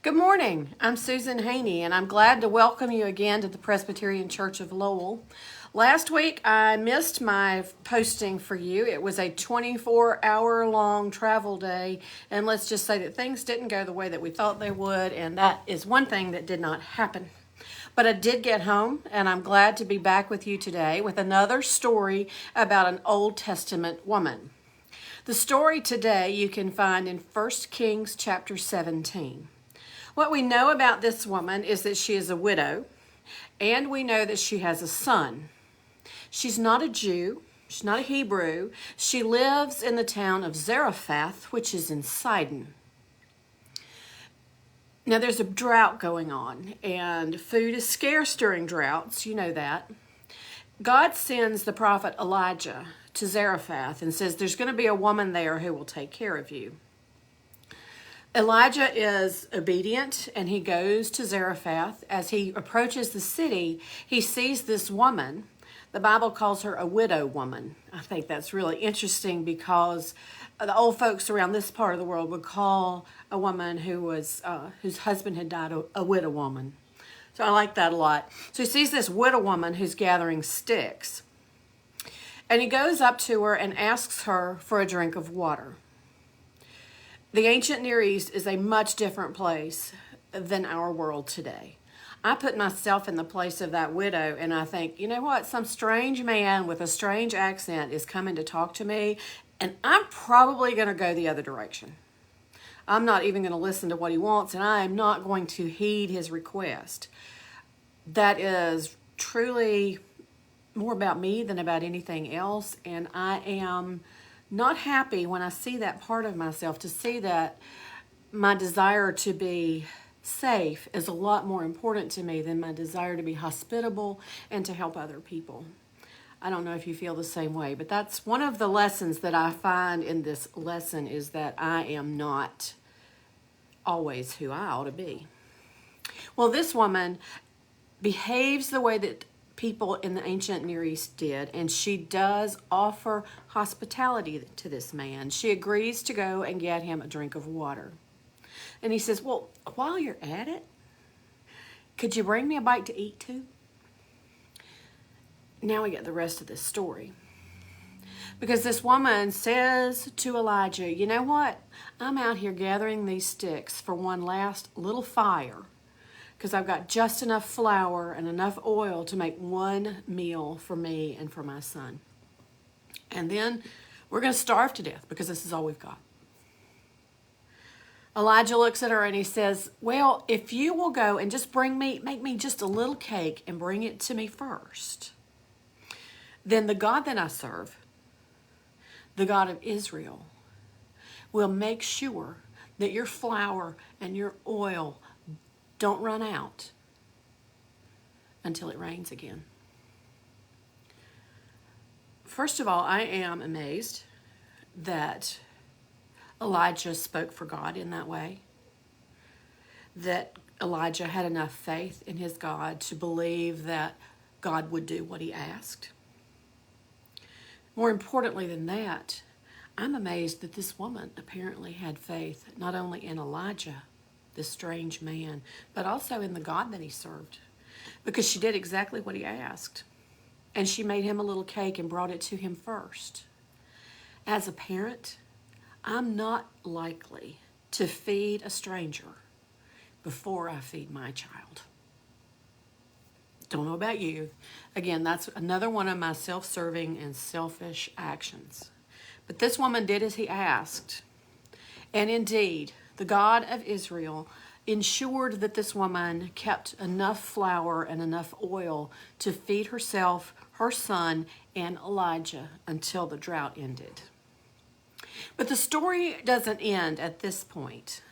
Good morning. I'm Susan Haney, and I'm glad to welcome you again to the Presbyterian Church of Lowell. Last week, I missed my posting for you. It was a 24-hour-long travel day, and let's just say that things didn't go the way that we thought they would, and that is one thing that did not happen. But I did get home, and I'm glad to be back with you today with another story about an Old Testament woman. The story today you can find in 1 Kings chapter 17. What we know about this woman is that she is a widow, and we know that she has a son. She's not a Jew. She's not a Hebrew. She lives in the town of Zarephath, which is in Sidon. Now, there's a drought going on, and food is scarce during droughts. You know that. God sends the prophet Elijah to Zarephath and says, there's going to be a woman there who will take care of you. Elijah is obedient, and he goes to Zarephath. As he approaches the city, he sees this woman. The Bible calls her a widow woman. I think that's really interesting because the old folks around this part of the world would call a woman whose husband had died a widow woman. So I like that a lot. So he sees this widow woman who's gathering sticks. And he goes up to her and asks her for a drink of water. The ancient Near East is a much different place than our world today. I put myself in the place of that widow, and I think, you know what? Some strange man with a strange accent is coming to talk to me, and I'm probably going to go the other direction. I'm not even going to listen to what he wants, and I am not going to heed his request. That is truly more about me than about anything else, and I am not happy when I see that part of myself, to see that my desire to be safe is a lot more important to me than my desire to be hospitable and to help other people. I don't know if you feel the same way, but that's one of the lessons that I find in this lesson, is that I am not always who I ought to be. Well, this woman behaves the way that people in the ancient Near East did, and she does offer hospitality to this man. She agrees to go and get him a drink of water. And he says, well, while you're at it, could you bring me a bite to eat too? Now we get the rest of this story. Because this woman says to Elijah, you know what? I'm out here gathering these sticks for one last little fire, because I've got just enough flour and enough oil to make one meal for me and for my son. And then we're going to starve to death because this is all we've got. Elijah looks at her and he says, well, if you will go and just make me just a little cake and bring it to me first, then the God that I serve, the God of Israel, will make sure that your flour and your oil don't run out until it rains again. First of all, I am amazed that Elijah spoke for God in that way, that Elijah had enough faith in his God to believe that God would do what he asked. More importantly than that, I'm amazed that this woman apparently had faith not only in Elijah, this strange man, but also in the God that he served, because she did exactly what he asked. And she made him a little cake and brought it to him first. As a parent, I'm not likely to feed a stranger before I feed my child. Don't know about you. Again, that's another one of my self-serving and selfish actions. But this woman did as he asked. And indeed, the God of Israel ensured that this woman kept enough flour and enough oil to feed herself, her son, and Elijah until the drought ended. But the story doesn't end at this point.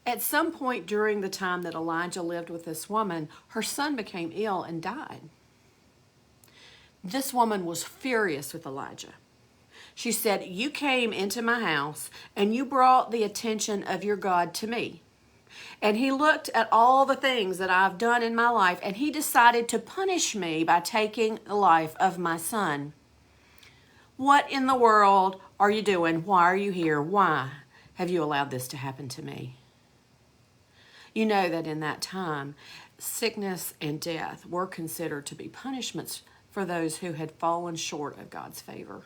At some point during the time that Elijah lived with this woman, her son became ill and died. This woman was furious with Elijah. She said, you came into my house and you brought the attention of your God to me. And he looked at all the things that I've done in my life, and he decided to punish me by taking the life of my son. What in the world are you doing? Why are you here? Why have you allowed this to happen to me? You know that in that time, sickness and death were considered to be punishments for those who had fallen short of God's favor.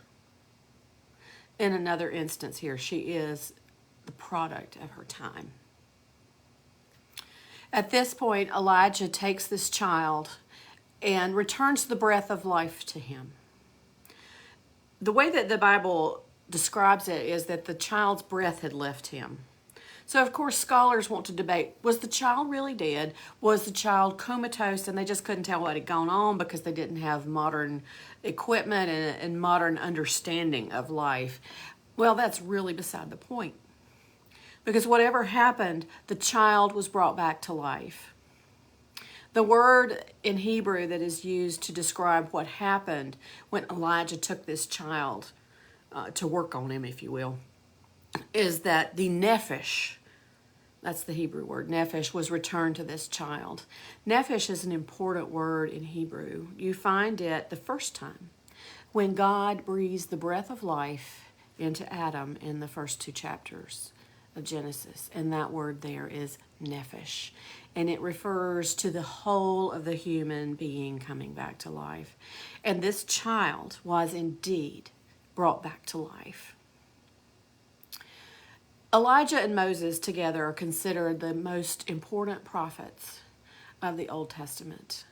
In another instance here, she is the product of her time. At this point, Elijah takes this child and returns the breath of life to him. The way that the Bible describes it is that the child's breath had left him. So, of course, scholars want to debate, was the child really dead? Was the child comatose and they just couldn't tell what had gone on because they didn't have modern equipment and modern understanding of life? Well, that's really beside the point. Because whatever happened, the child was brought back to life. The word in Hebrew that is used to describe what happened when Elijah took this child to work on him, if you will, is that the nephesh, that's the Hebrew word, nephesh, was returned to this child. Nephesh is an important word in Hebrew. You find it the first time when God breathes the breath of life into Adam in the first 2 chapters of Genesis. And that word there is nephesh. And it refers to the whole of the human being coming back to life. And this child was indeed brought back to life. Elijah and Moses together are considered the most important prophets of the Old Testament.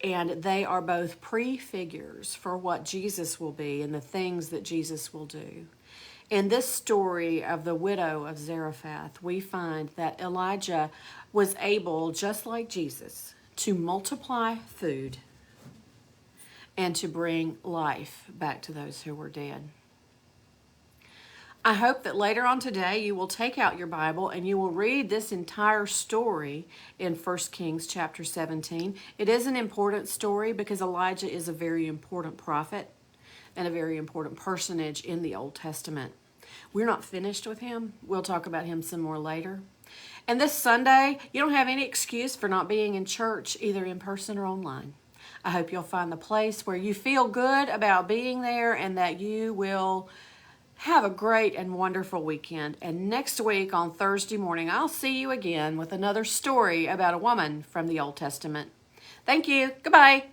And they are both prefigures for what Jesus will be and the things that Jesus will do. In this story of the widow of Zarephath, we find that Elijah was able, just like Jesus, to multiply food and to bring life back to those who were dead. I hope that later on today you will take out your Bible and you will read this entire story in 1 Kings chapter 17. It is an important story because Elijah is a very important prophet and a very important personage in the Old Testament. We're not finished with him. We'll talk about him some more later. And this Sunday, you don't have any excuse for not being in church, either in person or online. I hope you'll find the place where you feel good about being there and that you will have a great and wonderful weekend. And next week on Thursday morning, I'll see you again with another story about a woman from the Old Testament. Thank you. Goodbye.